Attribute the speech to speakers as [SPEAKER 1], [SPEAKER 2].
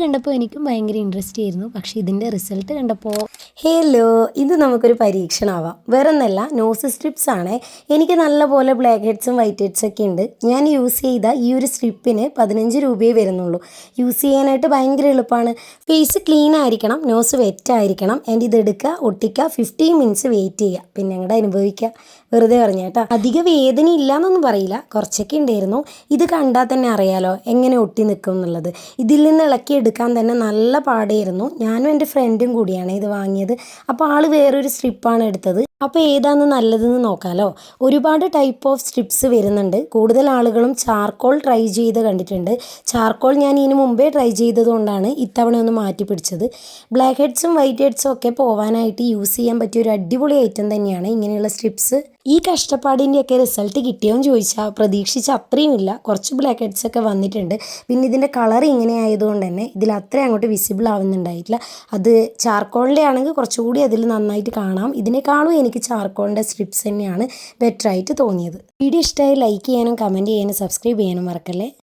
[SPEAKER 1] കണ്ടപ്പോൾ എനിക്കും ഭയങ്കര ഇൻട്രസ്റ്റ് ആയിരുന്നു. പക്ഷേ ഇതിൻ്റെ റിസൾട്ട് കണ്ടപ്പോൾ
[SPEAKER 2] ഹലോ, ഇത് നമുക്കൊരു പരീക്ഷണമാവാം. വേറൊന്നല്ല, നോസ് സ്ട്രിപ്സ് ആണ്. എനിക്ക് നല്ലപോലെ ബ്ലാക്ക് ഹെഡ്സും വൈറ്റ് ഹെഡ്സും ഒക്കെ ഉണ്ട്. ഞാൻ യൂസ് ചെയ്ത ഈ ഒരു സ്ട്രിപ്പിന് 15 രൂപയേ വരുന്നുള്ളൂ. യൂസ് ചെയ്യാനായിട്ട് ഭയങ്കര എളുപ്പമാണ്. ഫേസ് ക്ലീൻ ആയിരിക്കണം, നോസ് വെറ്റ് ആയിരിക്കണം. ആൻഡ് ഇതെടുക്കുക, ഒട്ടിക്കുക, 15 മിനിറ്റ്സ് വെയിറ്റ് ചെയ്യുക, പിന്നെ അങ്ങോട്ട് അനുഭവിക്കുക. വെറുതെ പറഞ്ഞേട്ടാ. അധിക വേദന ഇല്ലയെന്നൊന്നും പറയില്ല, കുറച്ചൊക്കെ ഉണ്ടായിരുന്നു. ഇത് കണ്ടാൽ തന്നെ അറിയാലോ എങ്ങനെ ഒട്ടി നിൽക്കും എന്നുള്ളത്. ഇതിൽ നിന്ന് ഇളക്കിയെടുക്കാൻ തന്നെ നല്ല പാടായിരുന്നു. ഞാനും എൻ്റെ ഫ്രണ്ടും കൂടിയാണ് ഇത് വാങ്ങിയത്. അപ്പോൾ ആൾ വേറൊരു സ്ട്രിപ്പാണ് എടുത്തത്. അപ്പോൾ ഏതാണ് നല്ലതെന്ന് നോക്കാമല്ലോ. ഒരുപാട് ടൈപ്പ് ഓഫ് സ്ട്രിപ്സ് വരുന്നുണ്ട്. കൂടുതൽ ആളുകളും ചാർക്കോൾ ട്രൈ ചെയ്ത് കണ്ടിട്ടുണ്ട്. ചാർക്കോൾ ഞാൻ ഇതിന് മുമ്പേ ട്രൈ ചെയ്തതുകൊണ്ടാണ് ഇത്തവണ ഒന്ന് മാറ്റി പിടിച്ചത്. ബ്ലാക്ക് ഹെഡ്സും വൈറ്റ് ഹെഡ്സും ഒക്കെ പോകാനായിട്ട് യൂസ് ചെയ്യാൻ പറ്റിയ ഒരു അടിപൊളി ഐറ്റം തന്നെയാണ് ഇങ്ങനെയുള്ള സ്ട്രിപ്സ്. ഈ കഷ്ടപ്പാടിൻ്റെയൊക്കെ റിസൾട്ട് കിട്ടിയോന്ന് ചോദിച്ചാൽ പ്രതീക്ഷിച്ച അത്രയും ഇല്ല. കുറച്ച് ബ്ലാക്ക് ഹെഡ്സ് ഒക്കെ വന്നിട്ടുണ്ട്. പിന്നെ ഇതിൻ്റെ കളർ ഇങ്ങനെ ആയതുകൊണ്ട് തന്നെ ഇതിൽ അത്രയും അങ്ങോട്ട് വിസിബിൾ ആവുന്നുണ്ടായിട്ടില്ല. അത് ചാർക്കോളിൻ്റെ ആണെങ്കിൽ കുറച്ചുകൂടി അതിൽ നന്നായിട്ട് കാണാം. ഇതിനേക്കാളും എനിക്ക് ചാർക്കോളിൻ്റെ സ്ട്രിപ്സ് തന്നെയാണ് ബെറ്റർ ആയിട്ട് തോന്നിയത്. വീഡിയോ ഇഷ്ടമായി ലൈക്ക് ചെയ്യാനും കമൻറ്റ് ചെയ്യാനും സബ്സ്ക്രൈബ് ചെയ്യാനും മറക്കല്ലേ.